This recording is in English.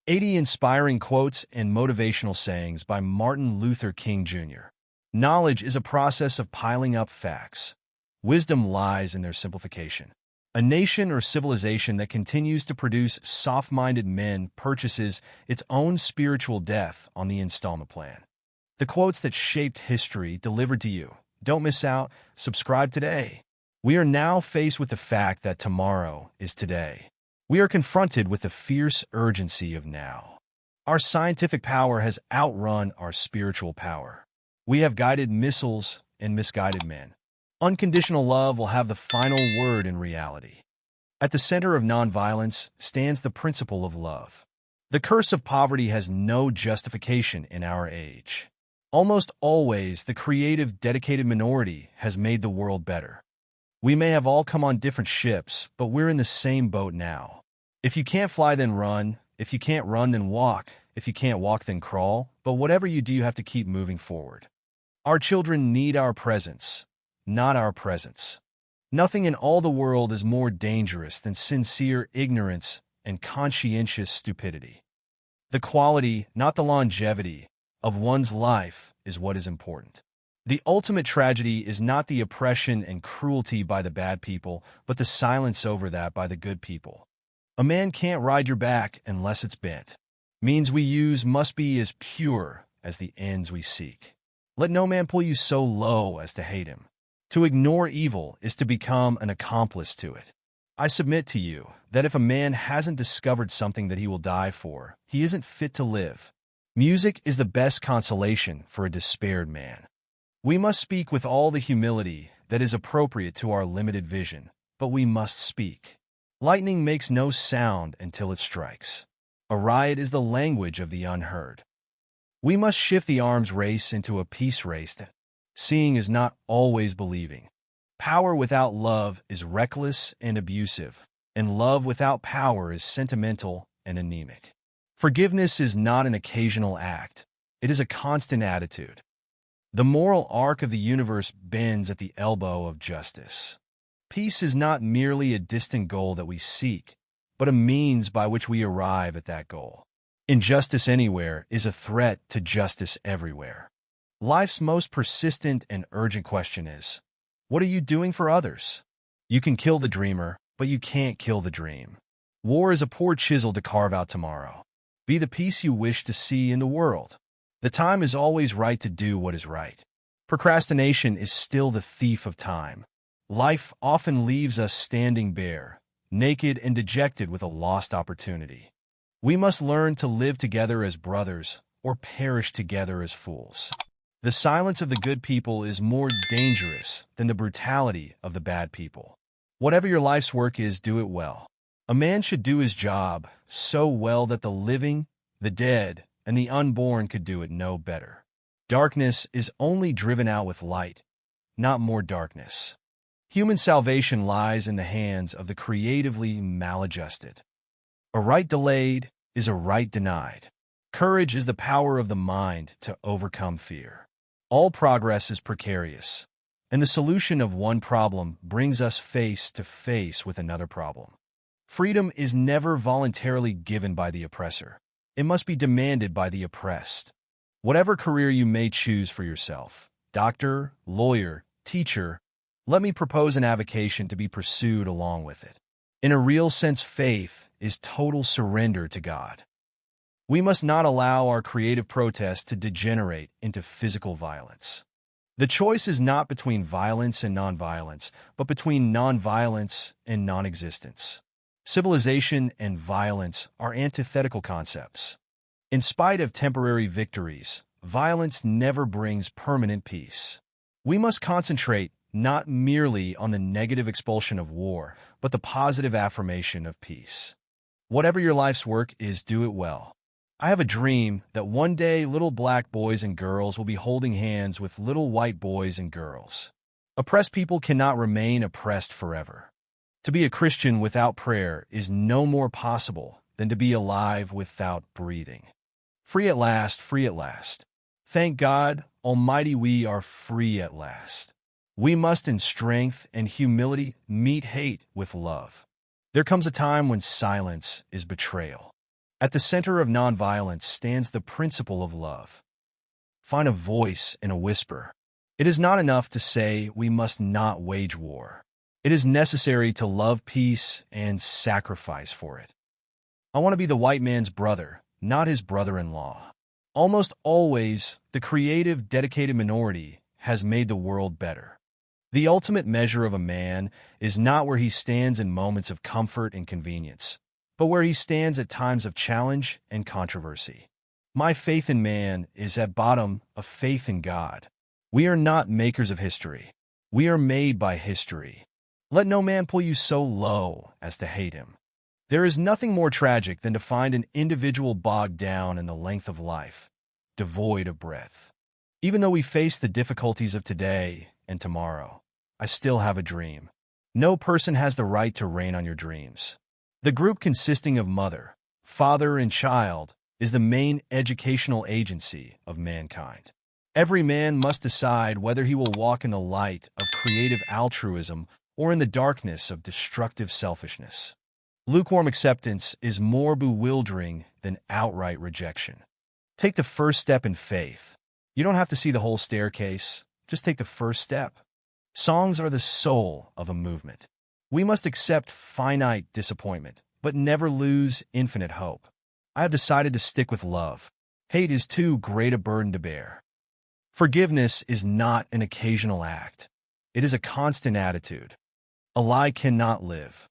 80 Inspiring Quotes and Motivational Sayings by Martin Luther King Jr. Knowledge is a process of piling up facts. Wisdom lies in their simplification. A nation or civilization that continues to produce soft-minded men purchases its own spiritual death on the installment plan. The quotes that shaped history delivered to you. Don't miss out. Subscribe today. We are now faced with the fact that tomorrow is today. We are confronted with the fierce urgency of now. Our scientific power has outrun our spiritual power. We have guided missiles and misguided men. Unconditional love will have the final word in reality. At the center of nonviolence stands the principle of love. The curse of poverty has no justification in our age. Almost always, the creative, dedicated minority has made the world better. We may have all come on different ships, but we're in the same boat now. If you can't fly, then run. If you can't run, then walk. If you can't walk, then crawl. But whatever you do, you have to keep moving forward. Our children need our presence, not our presence. Nothing in all the world is more dangerous than sincere ignorance and conscientious stupidity. The quality, not the longevity, of one's life is what is important. The ultimate tragedy is not the oppression and cruelty by the bad people, but the silence over that by the good people. A man can't ride your back unless it's bent. Means we use must be as pure as the ends we seek. Let no man pull you so low as to hate him. To ignore evil is to become an accomplice to it. I submit to you that if a man hasn't discovered something that he will die for, he isn't fit to live. Music is the best consolation for a despaired man. We must speak with all the humility that is appropriate to our limited vision, but we must speak. Lightning makes no sound until it strikes. A riot is the language of the unheard. We must shift the arms race into a peace race. Seeing is not always believing. Power without love is reckless and abusive, and love without power is sentimental and anemic. Forgiveness is not an occasional act. It is a constant attitude. The moral arc of the universe bends at the elbow of justice. Peace is not merely a distant goal that we seek, but a means by which we arrive at that goal. Injustice anywhere is a threat to justice everywhere. Life's most persistent and urgent question is, what are you doing for others? You can kill the dreamer, but you can't kill the dream. War is a poor chisel to carve out tomorrow. Be the peace you wish to see in the world. The time is always right to do what is right. Procrastination is still the thief of time. Life often leaves us standing bare, naked and dejected with a lost opportunity. We must learn to live together as brothers or perish together as fools. The silence of the good people is more dangerous than the brutality of the bad people. Whatever your life's work is, do it well. A man should do his job so well that the living, the dead, and the unborn could do it no better. Darkness is only driven out with light, not more darkness. Human salvation lies in the hands of the creatively maladjusted. A right delayed is a right denied. Courage is the power of the mind to overcome fear. All progress is precarious, and the solution of one problem brings us face to face with another problem. Freedom is never voluntarily given by the oppressor. It must be demanded by the oppressed. Whatever career you may choose for yourself, doctor, lawyer, teacher, let me propose an avocation to be pursued along with it. In a real sense, faith is total surrender to God. We must not allow our creative protest to degenerate into physical violence. The choice is not between violence and nonviolence, but between nonviolence and non-existence. Civilization and violence are antithetical concepts. In spite of temporary victories, violence never brings permanent peace. We must concentrate not merely on the negative expulsion of war, but the positive affirmation of peace. Whatever your life's work is, do it well. I have a dream that one day little black boys and girls will be holding hands with little white boys and girls. Oppressed people cannot remain oppressed forever. To be a Christian without prayer is no more possible than to be alive without breathing. Free at last, free at last. Thank God Almighty, we are free at last. We must in strength and humility meet hate with love. There comes a time when silence is betrayal. At the center of nonviolence stands the principle of love. Find a voice in a whisper. It is not enough to say we must not wage war. It is necessary to love peace and sacrifice for it. I want to be the white man's brother, not his brother-in-law. Almost always, the creative, dedicated minority has made the world better. The ultimate measure of a man is not where he stands in moments of comfort and convenience, but where he stands at times of challenge and controversy. My faith in man is at bottom a faith in God. We are not makers of history. We are made by history. Let no man pull you so low as to hate him. There is nothing more tragic than to find an individual bogged down in the length of life, devoid of breath. Even though we face the difficulties of today and tomorrow, I still have a dream. No person has the right to reign on your dreams. The group consisting of mother, father, and child is the main educational agency of mankind. Every man must decide whether he will walk in the light of creative altruism or in the darkness of destructive selfishness. Lukewarm acceptance is more bewildering than outright rejection. Take the first step in faith. You don't have to see the whole staircase. Just take the first step. Songs are the soul of a movement. We must accept finite disappointment, but never lose infinite hope. I have decided to stick with love. Hate is too great a burden to bear. Forgiveness is not an occasional act. It is a constant attitude. A lie cannot live.